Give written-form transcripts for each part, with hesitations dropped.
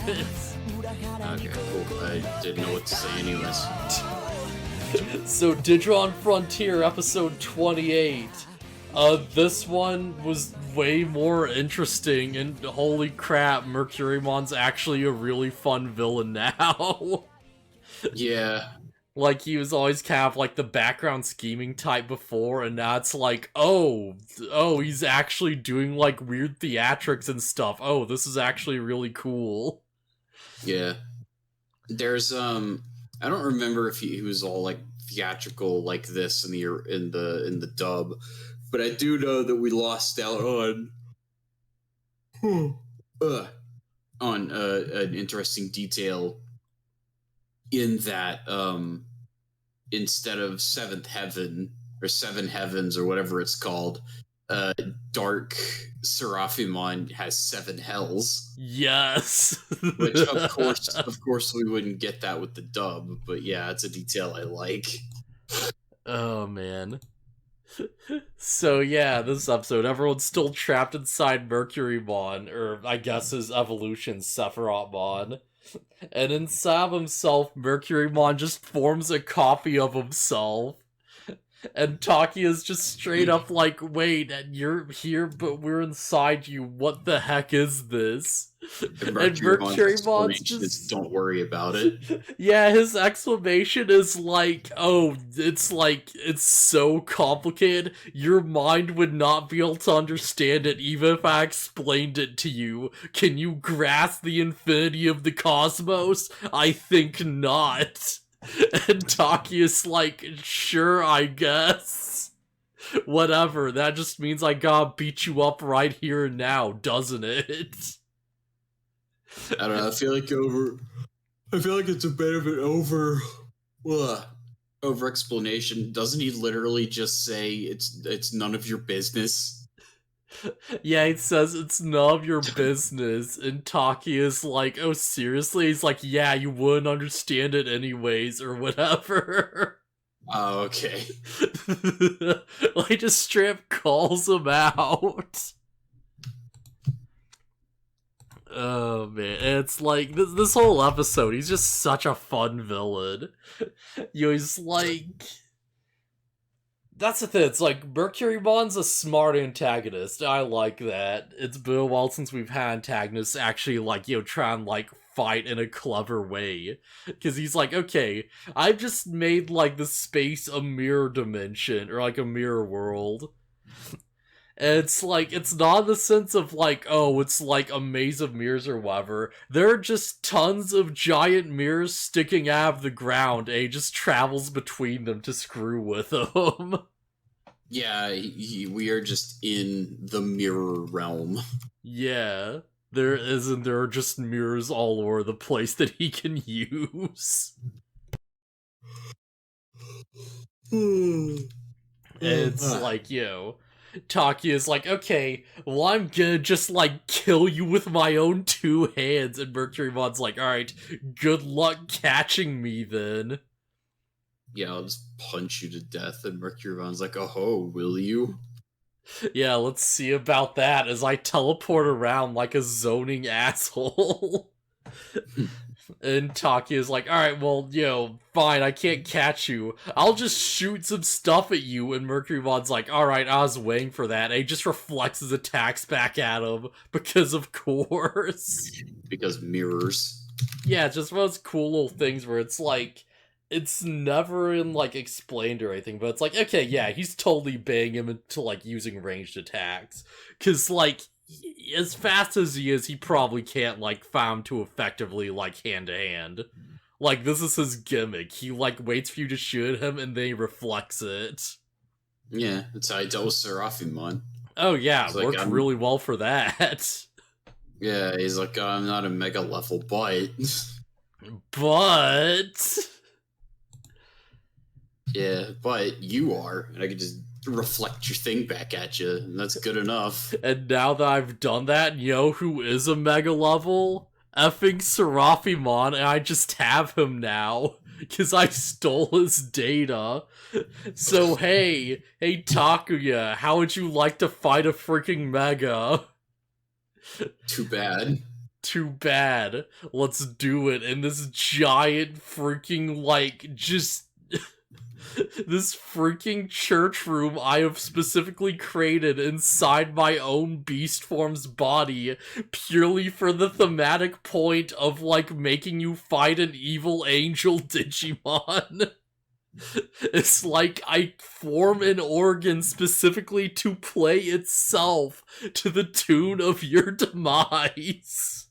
Okay, cool. I didn't know what to say anyways. So, Digimon Frontier, episode 28. This one was way more interesting, and holy crap, Mercurymon's actually a really fun villain now. Yeah. Like, he was always kind of like the background scheming type before, and now it's like, oh, he's actually doing like weird theatrics and stuff. Oh, this is actually really cool. Yeah. There's I don't remember if he was all like theatrical like this in the dub, but I do know that we lost out on an interesting detail in that instead of seventh heaven or seven heavens or whatever it's called, Dark Seraphimon has seven hells. Yes. Which of course we wouldn't get that with the dub, but yeah, it's a detail I like. Oh man. So yeah, this episode, everyone's still trapped inside Mercurymon, or I guess his evolution, Sephirothmon. And inside of himself, Mercurymon just forms a copy of himself. And Taki is just straight up like, wait, and you're here, but we're inside you. What the heck is this? And Mercurymon's just don't worry about it. Yeah, his exclamation is like, oh, it's so complicated, your mind would not be able to understand it even if I explained it to you. Can you grasp the infinity of the cosmos? I think not. And Taki is like, sure, I guess. Whatever, that just means I gotta beat you up right here and now, doesn't it? I don't know, I feel like it's a bit of an over explanation. Doesn't he literally just say it's none of your business? Yeah, he says it's none of your business, and Taki is like, oh, seriously? He's like, yeah, you wouldn't understand it anyways, or whatever. Oh, okay. Like, just straight up calls him out. Oh, man, it's like, this whole episode, he's just such a fun villain. He's like... That's the thing, it's like, Mercurymon's a smart antagonist, I like that. It's been a while since we've had antagonists actually, like, try and, like, fight in a clever way. Because he's like, okay, I've just made, like, the space a mirror dimension, or, like, a mirror world. And it's like, it's not in the sense of like, oh, it's like a maze of mirrors or whatever. There are just tons of giant mirrors sticking out of the ground, and he just travels between them to screw with them. Yeah, we are just in the mirror realm. Yeah. There are just mirrors all over the place that he can use. It's like, Taki is like, okay, well, I'm gonna just, like, kill you with my own two hands. And Mercurymon's like, alright, good luck catching me, then. Yeah, I'll just punch you to death. And Mercurymon's like, oh, will you? Yeah, let's see about that as I teleport around like a zoning asshole. And Taki is like, alright, well, fine, I can't catch you. I'll just shoot some stuff at you. And Mercurymond's like, alright, I was waiting for that. And he just reflects his attacks back at him, because of course. Because mirrors. Yeah, it's just one of those cool little things where it's like, it's never in, like, explained or anything, but it's like, okay, yeah, he's totally banging him into, like, using ranged attacks. Because, like, as fast as he is, he probably can't, like, find him to effectively, like, hand-to-hand. Like, this is his gimmick. He, like, waits for you to shoot him, and then he reflects it. Yeah, that's how he dealt with Seraphimon. Oh, yeah, like, worked really well for that. Yeah, he's like, I'm not a mega level, but... But... Yeah, but you are, and I can just reflect your thing back at you, and that's good enough. And now that I've done that, who is a mega level? Effing Seraphimon, and I just have him now, because I stole his data. So hey Takuya, how would you like to fight a freaking mega? Too bad. too bad. Let's do it in this giant freaking, like, just... this freaking church room I have specifically created inside my own beast form's body purely for the thematic point of, like, making you fight an evil angel Digimon. It's like I form an organ specifically to play itself to the tune of your demise.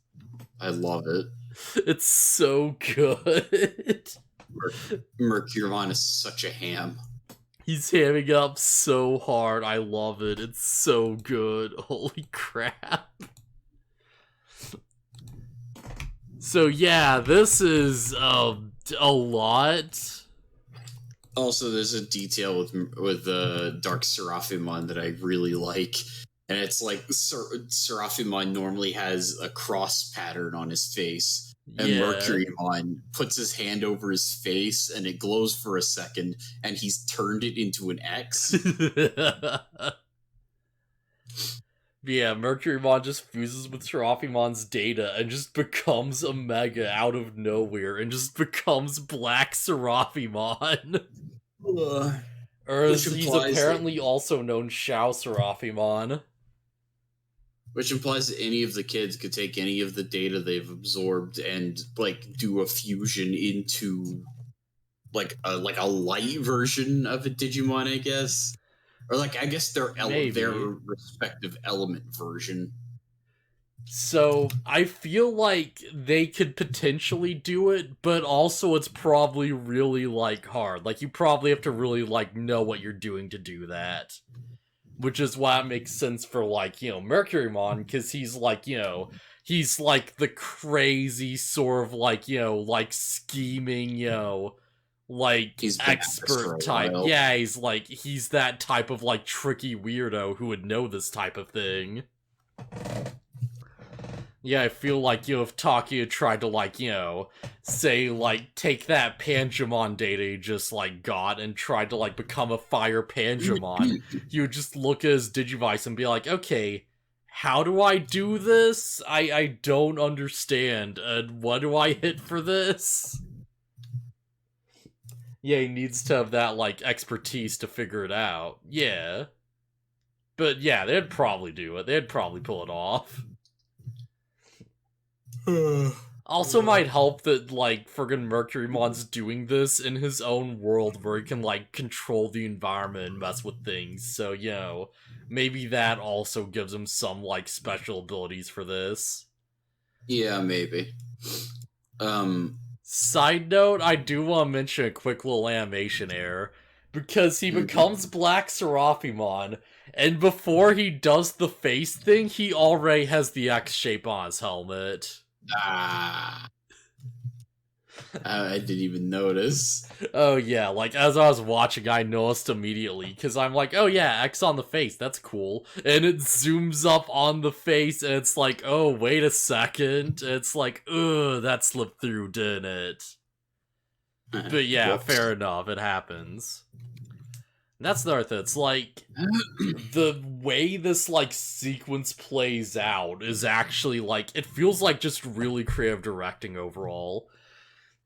I love it. It's so good. Mercurymon is such a ham. He's hamming up so hard. I love it. It's so good. Holy crap. So yeah, this is a lot. Also, there's a detail with Dark Seraphimon that I really like, and it's like Seraphimon normally has a cross pattern on his face, and Mercurymon puts his hand over his face, and it glows for a second, and he's turned it into an X. Yeah, Mercurymon just fuses with Seraphimon's data and just becomes a Mega out of nowhere and just becomes Black Seraphimon. Or as he's apparently also known Shao Seraphimon. Which implies that any of the kids could take any of the data they've absorbed and, like, do a fusion into, like a light version of a Digimon, I guess. Or, like, I guess their respective element version. So, I feel like they could potentially do it, but also it's probably really, like, hard. Like, you probably have to really, like, know what you're doing to do that. Which is why it makes sense for, like, you know, Mercurymon, because he's, like, you know, he's, like, the crazy sort of, like, you know, like, scheming, you know, like, expert type. Yeah, he's that type of, like, tricky weirdo who would know this type of thing. Yeah, I feel like, you know, if Takia tried to, like, you know, say, like, take that Pangemon data he just, like, got and tried to, like, become a fire Pangemon, he would just look at his Digivice and be like, okay, how do I do this? I don't understand, and what do I hit for this? Yeah, he needs to have that, like, expertise to figure it out. Yeah. But yeah, they'd probably do it. They'd probably pull it off. Also might help that, like, friggin' Mercurymon's doing this in his own world where he can, like, control the environment and mess with things. So, you know, maybe that also gives him some, like, special abilities for this. Yeah, maybe. Side note, I do want to mention a quick little animation error. Because he becomes Black Seraphimon, and before he does the face thing, he already has the X shape on his helmet. I didn't even notice. Oh yeah, like, as I was watching, I noticed immediately, because I'm like, oh yeah, X on the face, that's cool. And it zooms up on the face, and it's like, oh, wait a second. It's like, ugh, that slipped through, didn't it? But yeah, whoops. Fair enough, it happens. And that's the other thing, it's like, the way this, like, sequence plays out is actually, like, it feels like just really creative directing overall.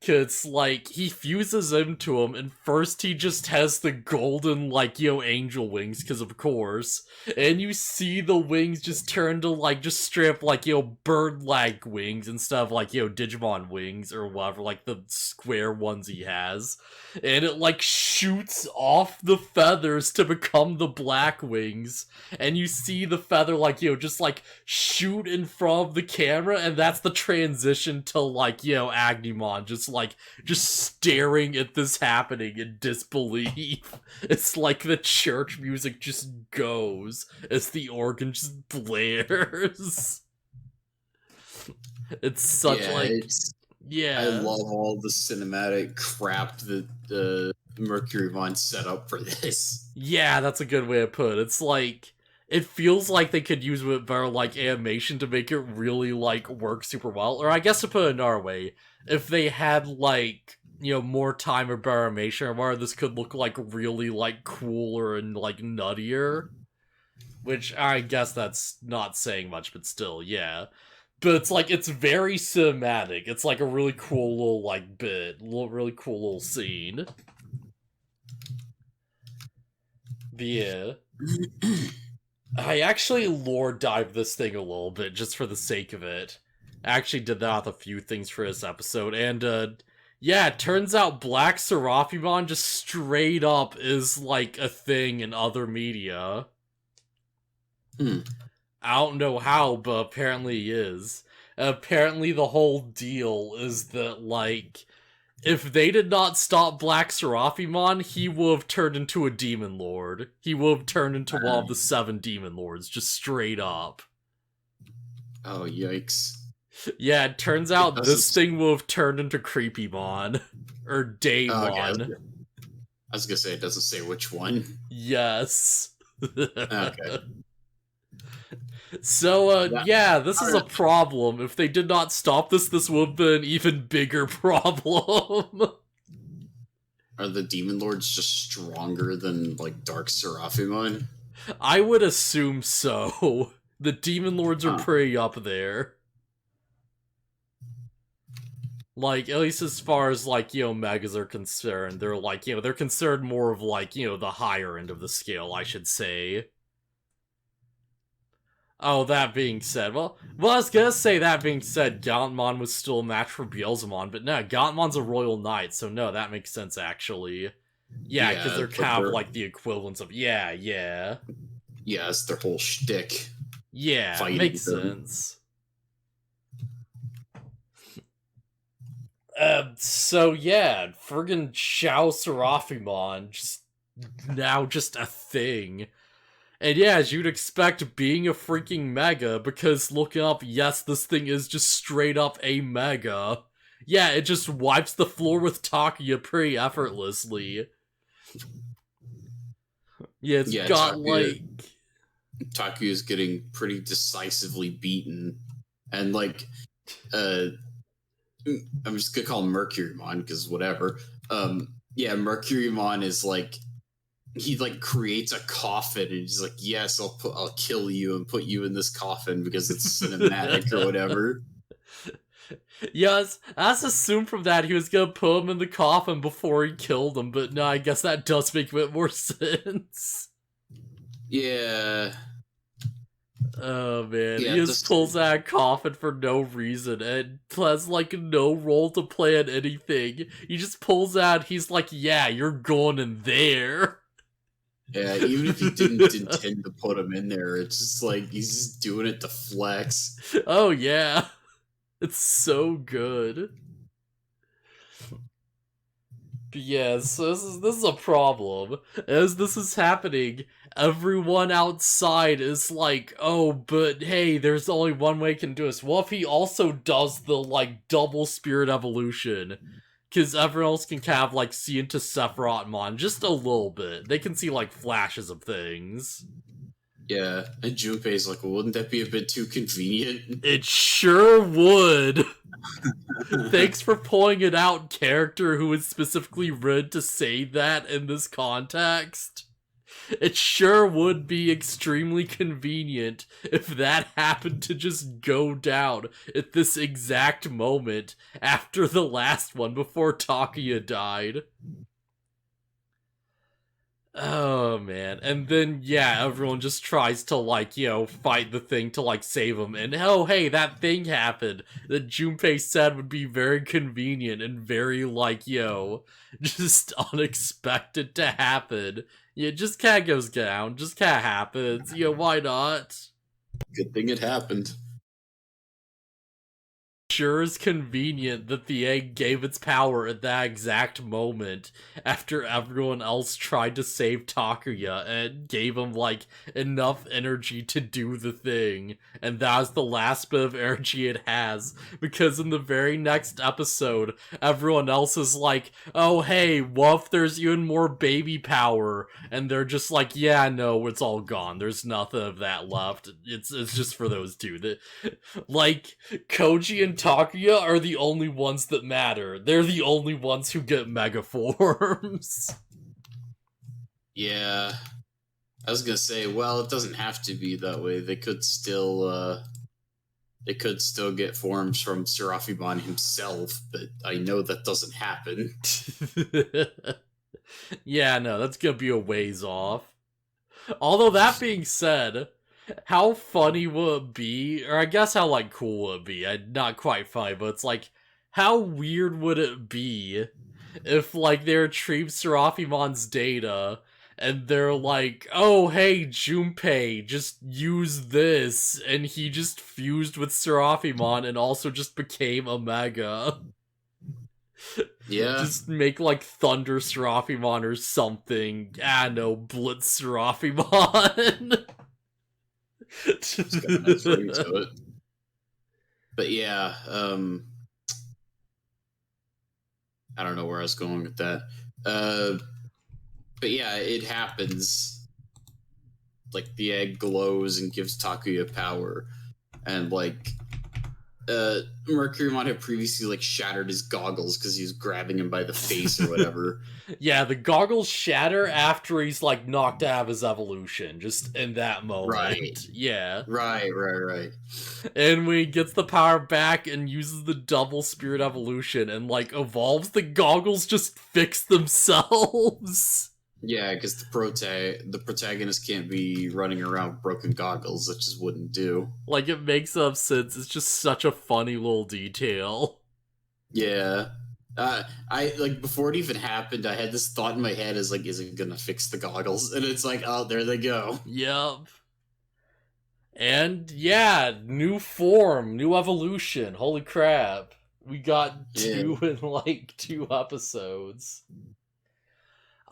Cause, like, he fuses into him, and first he just has the golden, like, you know, angel wings, cause of course. And you see the wings just turn to, like, just straight up, like, you know, bird-like wings instead of, like, you know, Digimon wings or whatever, like, the square ones he has. And it, like, shoots off the feathers to become the black wings. And you see the feather, like, you know, just, like, shoot in front of the camera, and that's the transition to, like, you know, Agnimon, just staring at this happening in disbelief. It's like the church music just goes as the organ just blares. It's such, I love all the cinematic crap that Mercurymon set up for this. Yeah, that's a good way to put it. It's like, it feels like they could use a bit better, like, animation to make it really, like, work super well. Or I guess to put it another way, if they had, like, you know, more time or better animation or more, this could look, like, really, like, cooler and, like, nuttier. Which, I guess that's not saying much, but still, yeah. But it's like, it's very cinematic. It's like a really cool little, like, bit. Really cool little scene. But yeah. I actually lore dived this thing a little bit, just for the sake of it. I actually did that with a few things for this episode, and, yeah, it turns out Black Seraphimon just straight up is, like, a thing in other media. I don't know how, but apparently he is. Apparently the whole deal is that, like, if they did not stop Black Seraphimon, he would have turned into a Demon Lord. He would have turned into one of the 7 Demon Lords, just straight up. Oh, yikes. Yeah, it turns out this thing will have turned into Creepymon. Or Daemon. Okay. I was gonna say, it doesn't say which one. Yes. Okay. So, yeah, this is a problem. If they did not stop this, this would have been an even bigger problem. Are the Demon Lords just stronger than, like, Dark Seraphimon? I would assume so. The Demon Lords are pretty up there. Like, at least as far as, like, you know, Megas are concerned, they're, like, you know, they're concerned more of, like, you know, the higher end of the scale, I should say. Oh, that being said, well, I was gonna say, that being said, Gauntmon was still a match for Beelzemon, but no, Gauntmon's a Royal Knight, so no, that makes sense, actually. Yeah, because they're kind of like the equivalents of, yeah. Yeah, it's their whole shtick. Yeah, makes sense. So yeah, friggin' Shao Seraphimon, just a thing. And yeah, as you'd expect, being a freaking mega, because looking up, yes, this thing is just straight up a mega. Yeah, it just wipes the floor with Takuya pretty effortlessly. Yeah, it's got like... Takuya's getting pretty decisively beaten. And like, I'm just gonna call him Mercurymon, because whatever. Yeah, Mercurymon is like, he like creates a coffin and he's like, yes, I'll kill you and put you in this coffin because it's cinematic or whatever. Yes, I assumed from that he was gonna put him in the coffin before he killed him, but no, I guess that does make a bit more sense. Yeah. Oh man, yeah, he just pulls out a coffin for no reason and has like no role to play in anything. He just pulls out, he's like, yeah, you're going in there. Yeah, even if he didn't intend to put him in there, it's just like, he's just doing it to flex. Oh yeah. It's so good. But yeah, so this is a problem. As this is happening, everyone outside is like, oh, but hey, there's only one way he can do this. What if he also does the, like, double spirit evolution? Because everyone else can kind of, like, see into Sephirothmon just a little bit. They can see, like, flashes of things. Yeah, and Junpei's like, well, wouldn't that be a bit too convenient? It sure would. Thanks for pointing it out, character who is specifically read to say that in this context. It sure would be extremely convenient if that happened to just go down at this exact moment after the last one before Takuya died. Oh man, and then yeah, everyone just tries to like, you know, fight the thing to like save him, and oh hey, that thing happened that Junpei said would be very convenient and very like, yo, just unexpected to happen. Yeah, it just kinda goes down, just kinda happens, you know, why not? Good thing it happened. Sure is convenient that the egg gave its power at that exact moment after everyone else tried to save Takuya and gave him, like, enough energy to do the thing. And that's the last bit of energy it has, because in the very next episode, everyone else is like, oh hey, what if there's even more baby power? And they're just like, yeah, no, it's all gone. There's nothing of that left. It's just for those two. Like, Koji and Takuya are the only ones that matter. They're the only ones who get mega forms. Yeah. I was gonna say, well, it doesn't have to be that way. They could still, it could still get forms from Seraphimon himself, but I know that doesn't happen. Yeah, no, that's gonna be a ways off. Although that being said, how funny will it be? Or I guess how like cool will it be? Not quite funny, but it's like how weird would it be if like they retrieve Seraphimon's data and they're like, oh hey Junpei, just use this, and he just fused with Seraphimon and also just became Omega. Yeah, Just make like Thunder Seraphimon or something. Ah no, Blitz Seraphimon. it's got a nice ring to it. But yeah, I don't know where I was going with that. But yeah, it happens. Like the egg glows and gives Takuya power, and like Mercurymon had previously like shattered his goggles because he was grabbing him by the face or whatever. Yeah, the goggles shatter after he's like knocked out of his evolution, just in that moment. Right. Yeah. Right. And when he gets the power back and uses the double spirit evolution and like evolves, the goggles just fix themselves. Yeah, because the protagonist can't be running around with broken goggles. That just wouldn't do. Like, it makes up sense. It's just such a funny little detail. Yeah. I like before it even happened, I had this thought in my head is like, is it gonna fix the goggles? And it's like, oh, there they go. Yep. And yeah, new form, new evolution. Holy crap. We got two in like 2 episodes.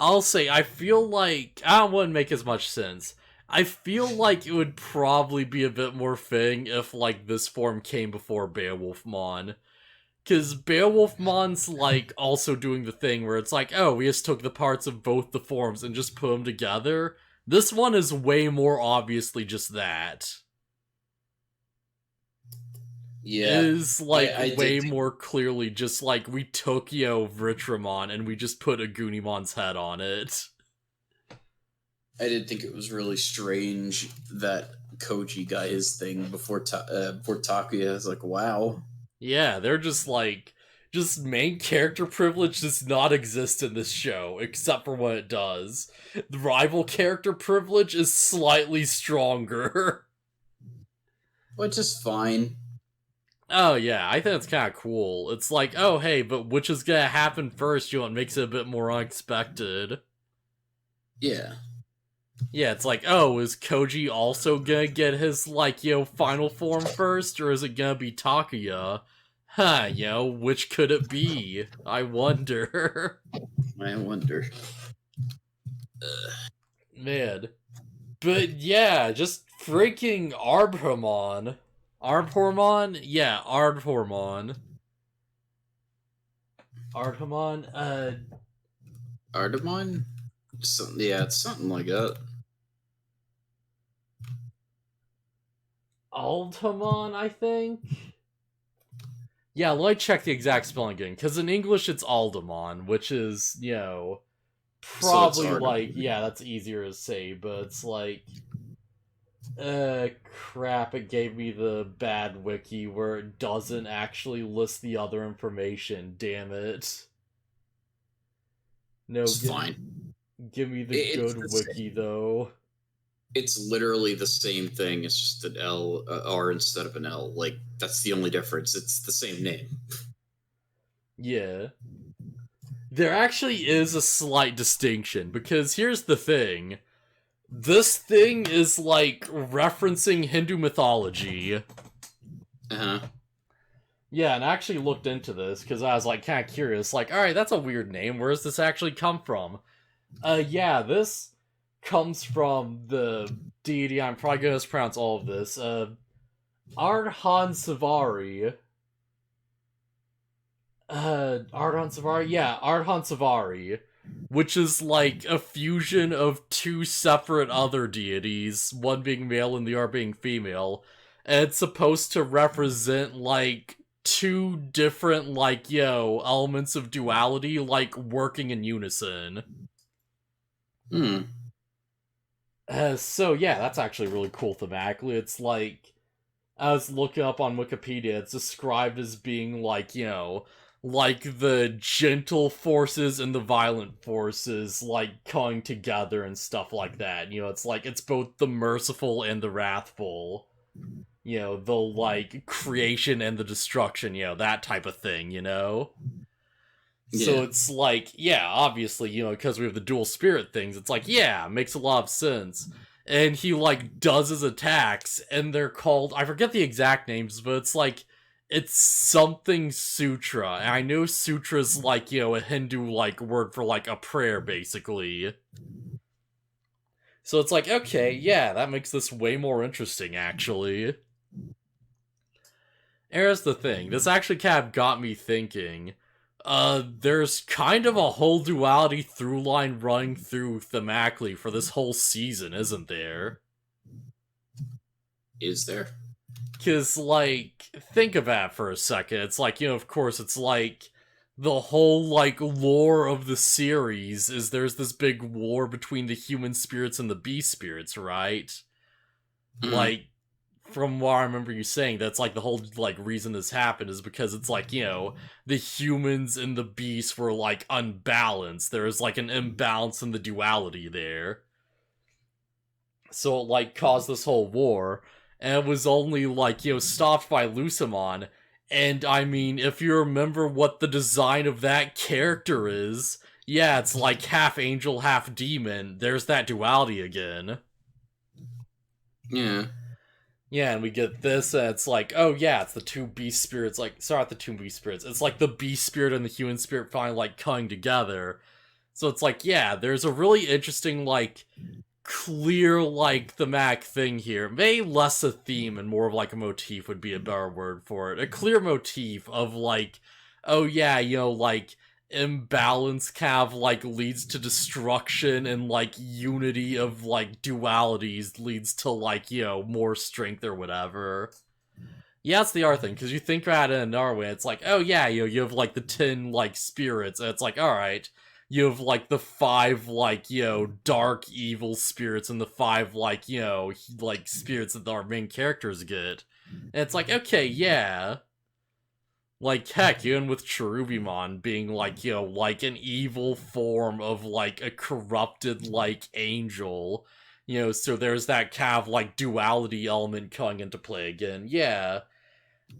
I'll say, I feel like, I wouldn't make as much sense. I feel like it would probably be a bit more fitting if like this form came before Beowulfmon. Because Beowulfmon's like also doing the thing where it's like, oh, we just took the parts of both the forms and just put them together. This one is way more obviously just that. Yeah. Is like I way more clearly just like we took Vitramon and we just put Agunimon's head on it. I did think it was really strange that Koji got his thing before Takuya. I was like, wow. Yeah, they're just like, just main character privilege does not exist in this show, except for when it does. The rival character privilege is slightly stronger. Which is fine. Oh yeah, I think it's kind of cool. It's like, oh hey, but which is gonna happen first, you know, it makes it a bit more unexpected. Yeah. Yeah, it's like, oh, is Koji also gonna get his, like, you know, final form first, or is it gonna be Takuya? Huh, you know, which could it be? I wonder. I wonder. Man. But yeah, just freaking Arbhormon. Arbhormon? Yeah, Arbhormon. Arbhormon? Ardamon? Yeah, it's something like that. Altamon, I think? Yeah, let me check the exact spelling again, because in English it's Aldemon, which is, you know, probably So like, yeah, that's easier to say, but it's like, crap, it gave me the bad wiki where it doesn't actually list the other information, damn it. No, it's fine. Give me the good wiki, though. It's literally the same thing. It's just an R instead of an L. Like, that's the only difference. It's the same name. Yeah. There actually is a slight distinction, because here's the thing. This thing is, like, referencing Hindu mythology. Uh-huh. Yeah, and I actually looked into this, because I was, like, kind of curious. Like, alright, that's a weird name. Where does this actually come from? Yeah, this comes from the deity, I'm probably gonna mispronounce all of this, Ardhan Savari. Ardhan Savari? Yeah, Ardhan Savari. Which is like a fusion of 2 separate other deities, one being male and the other being female. And it's supposed to represent like 2 different, like, elements of duality, like, working in unison. So yeah, that's actually really cool thematically. It's like, I was looking up on Wikipedia, it's described as being like, like the gentle forces and the violent forces, like, coming together and stuff like that. It's like, it's both the merciful and the wrathful. The, like, creation and the destruction, that type of thing, So Yeah. it's like, yeah, obviously, because we have the dual spirit things, it's like, yeah, makes a lot of sense. And he, like, does his attacks, and they're called, I forget the exact names, but it's like, it's something sutra. And I know sutra's like, a Hindu, like, word for, like, a prayer, basically. So it's like, okay, yeah, that makes this way more interesting, actually. Here's the thing, this actually kind of got me thinking. There's kind of a whole duality through line running through thematically for this whole season, isn't there? Is there? Because, like, think of that for a second. It's like, of course, it's like the whole, like, lore of the series is there's this big war between the human spirits and the beast spirits, right? Mm. Like, from what I remember you saying, that's like the whole like reason this happened is because it's like, the humans and the beasts were like unbalanced. There was like an imbalance in the duality there. So it like caused this whole war. And it was only like, stopped by Lucimon. And I mean, if you remember what the design of that character is, yeah, it's like half angel, half demon. There's that duality again. Yeah. Yeah, and we get this, and it's like, oh yeah, it's the two beast spirits, like, sorry, not the two beast spirits, it's like the beast spirit and the human spirit finally, like, coming together. So it's like, yeah, there's a really interesting, like, clear, like, thematic thing here. Maybe less a theme and more of, like, a motif would be a better word for it. A clear motif of, like, oh yeah, like, imbalance kind of like leads to destruction and like unity of like dualities leads to like more strength or whatever. Yeah, it's the art thing because you think about it in another way, it's like, oh yeah, you have like the 10 like spirits and it's like, all right, you have like the 5 like dark evil spirits and the 5 like like spirits that our main characters get, and it's like, okay, yeah, like, heck, even with Cherubimon being, like, like an evil form of, like, a corrupted, like, angel. So there's that kind of, like, duality element coming into play again. Yeah.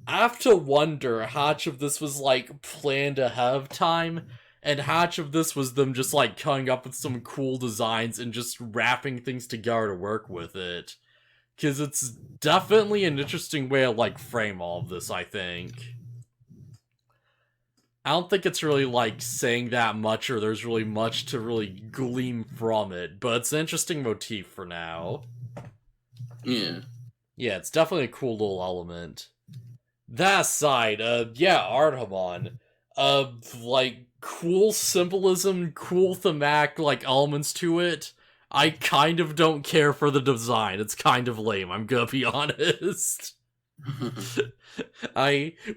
I have to wonder how much of this was, like, planned ahead of time, and how much of this was them just, like, coming up with some cool designs and just wrapping things together to work with it. Because it's definitely an interesting way to, like, frame all of this, I think. I don't think it's really like saying that much or there's really much to really glean from it, but it's an interesting motif for now. Yeah. Yeah, it's definitely a cool little element. That aside, yeah, Artemon. Like, cool symbolism, cool thematic, like, elements to it. I kind of don't care for the design. It's kind of lame, I'm gonna be honest.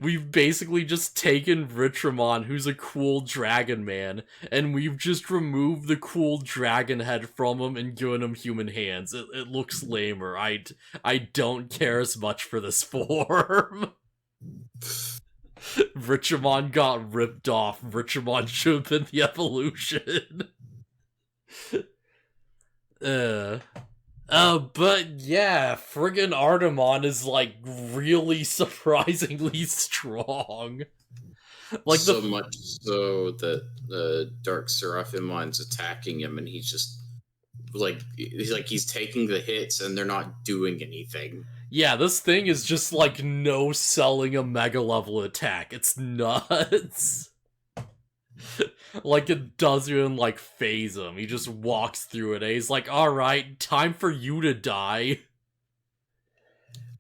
We've basically just taken Ritramon, who's a cool dragon man, and we've just removed the cool dragon head from him and given him human hands. It looks lamer. I don't care as much for this form. Ritramon got ripped off. Ritramon should have been the evolution. But yeah, friggin' Artemon is like really surprisingly strong. Like so much so that the Dark Seraphimon's attacking him, and he's just he's taking the hits, and they're not doing anything. Yeah, this thing is just like no selling a mega level attack. It's nuts. Like it doesn't even like phase him. He just walks through it and he's like, alright, time for you to die.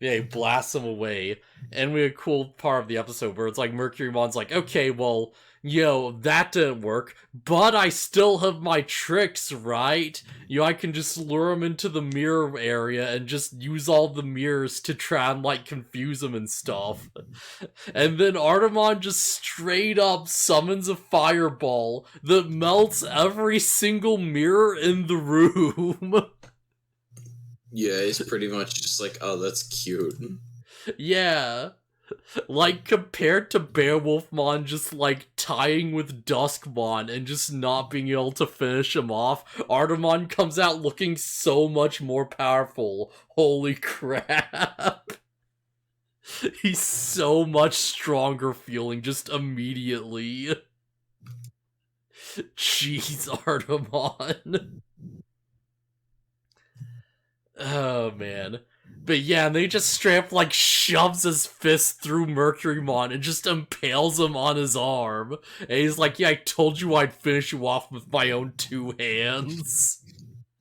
Yeah, he blasts him away. And we had a cool part of the episode where it's like Mercurymon's like, okay, well, that didn't work, but I still have my tricks, right? I can just lure him into the mirror area and just use all the mirrors to try and, like, confuse him and stuff. And then Artemon just straight up summons a fireball that melts every single mirror in the room. Yeah, it's pretty much just like, oh, that's cute. Yeah. Like, compared to Beowulfmon just, like, tying with Duskmon and just not being able to finish him off, Artemon comes out looking so much more powerful. Holy crap. He's so much stronger feeling just immediately. Jeez, Artemon. Oh, man. But yeah, and they just straight up, like, shoves his fist through Mercurymon and just impales him on his arm. And he's like, yeah, I told you I'd finish you off with my own 2 hands.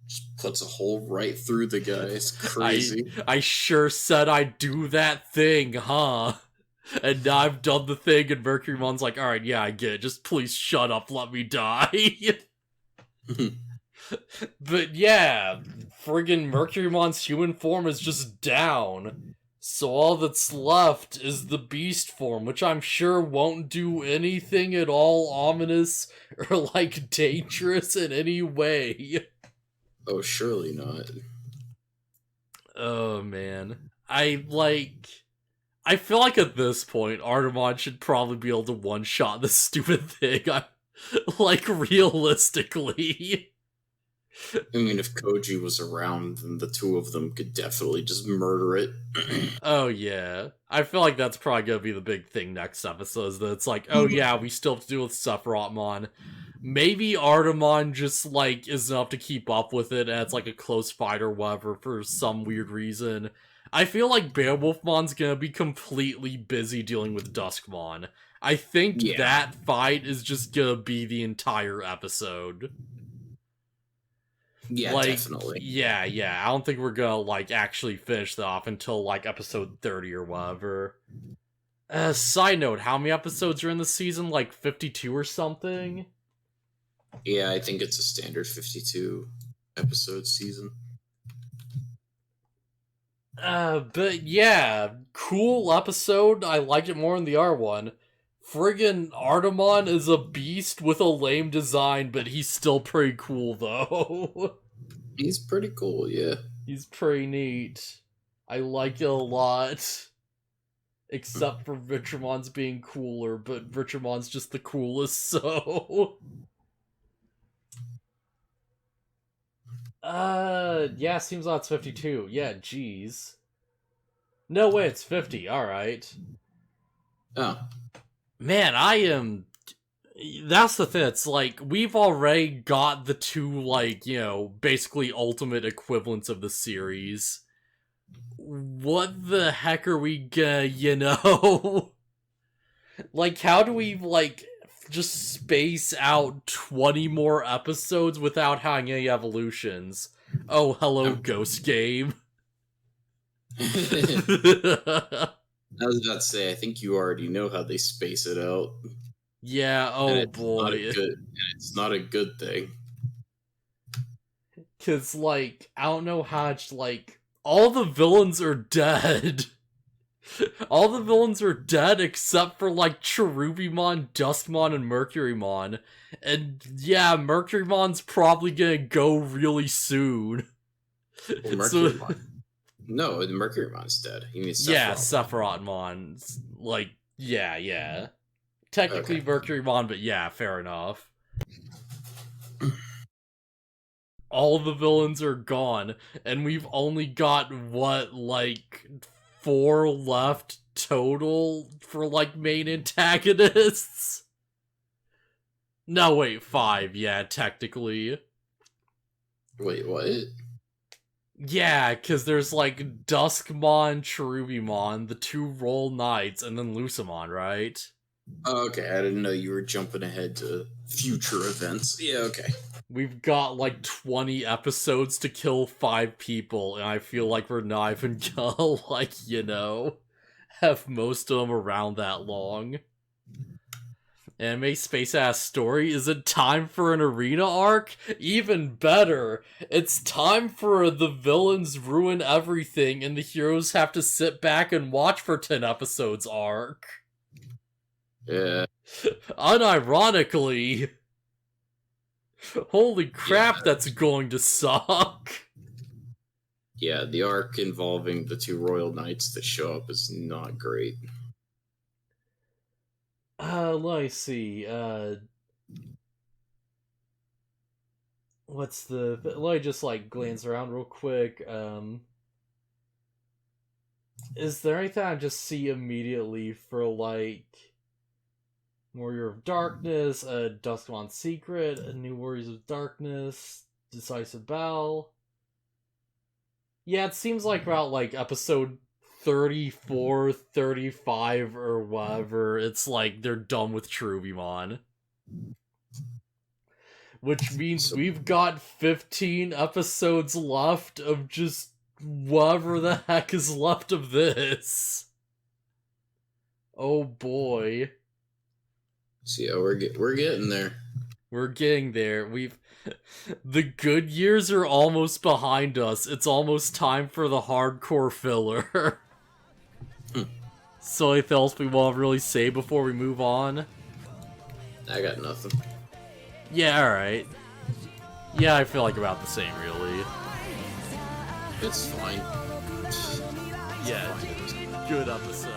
Just puts a hole right through the guy. It's crazy. I sure said I'd do that thing, huh? And now I've done the thing, and Mercurymon's like, alright, yeah, I get it. Just please shut up, let me die. But yeah, friggin' Mercurymon's human form is just down. So all that's left is the beast form, which I'm sure won't do anything at all ominous or, like, dangerous in any way. Oh, surely not. Oh, man. I feel like at this point, Artemon should probably be able to one-shot this stupid thing. Like, realistically. I mean, if Koji was around, then the two of them could definitely just murder it. Oh, yeah. I feel like that's probably gonna be the big thing next episode, is that it's like, oh yeah, we still have to deal with Sephirothmon. Maybe Artemon just, like, is enough to keep up with it, and it's like a close fight or whatever for some weird reason. I feel like Beowulfmon's gonna be completely busy dealing with Duskmon. I think that fight is just gonna be the entire episode. Yeah, like, definitely. Yeah. I don't think we're gonna, like, actually finish that off until, like, episode 30 or whatever. Side note, how many episodes are in the season? Like, 52 or something? Yeah, I think it's a standard 52 episode season. But yeah, cool episode. I liked it more in the R1. Friggin' Artemon is a beast with a lame design, but he's still pretty cool, though. He's pretty cool, yeah. He's pretty neat. I like it a lot. Except for Vitramon's being cooler, but Vitramon's just the coolest, so... Yeah, seems like it's 52. Yeah, jeez. No way, it's 50, alright. Oh. Man, I am... That's the thing, it's like, we've already got the 2, like, you know, basically ultimate equivalents of the series. What the heck are we gonna, you know? Like, how do we, like, just space out 20 more episodes without having any evolutions? Oh, hello, Ghost Game. I was about to say, I think you already know how they space it out. Yeah, oh boy. It's not a good thing. Cause, like, I don't know how it's, like, all the villains are dead. All the villains are dead except for, like, Cherubimon, Duskmon, and Mercurymon. And yeah, Mercurymon's probably gonna go really soon. Well, Mercurymon. No, Mercurymon's dead. You mean Sephiroth? Yeah, Sephirothmon. Like, yeah. Technically okay. Mercurymon, but yeah, fair enough. All the villains are gone, and we've only got, what, like, 4 left total for, like, main antagonists? No, wait, 5, yeah, technically. Wait, what? Yeah, because there's, like, Duskmon, Cherubimon, the 2 Roll Knights, and then Lucimon, right? Oh, okay, I didn't know you were jumping ahead to future events. Yeah, okay. We've got, like, 20 episodes to kill 5 people, and I feel like we're not even gonna, like, you know, have most of them around that long. Anime Space Ass Story? Is it time for an arena arc? Even better! It's time for the villains ruin everything, and the heroes have to sit back and watch for 10 episodes arc. Yeah. Unironically... Holy crap, yeah. That's going to suck. Yeah, the arc involving the two royal knights that show up is not great. Let me see. What's the? Let me just like glance around real quick. Is there anything I just see immediately for like Warrior of Darkness, Duskmon's Secret, a New Warriors of Darkness, Decisive Bell? Yeah, it seems like about like episode 34, 35, or whatever. It's like they're done with Trubimon. Which means So, we've got 15 episodes left of just whatever the heck is left of this. Oh boy. so yeah, we're getting there. We're getting there. The good years are almost behind us. It's almost time for the hardcore filler. So anything else we want to really say before we move on? I got nothing. Yeah, alright. Yeah, I feel like about the same, really. It's fine. Yeah, good episode.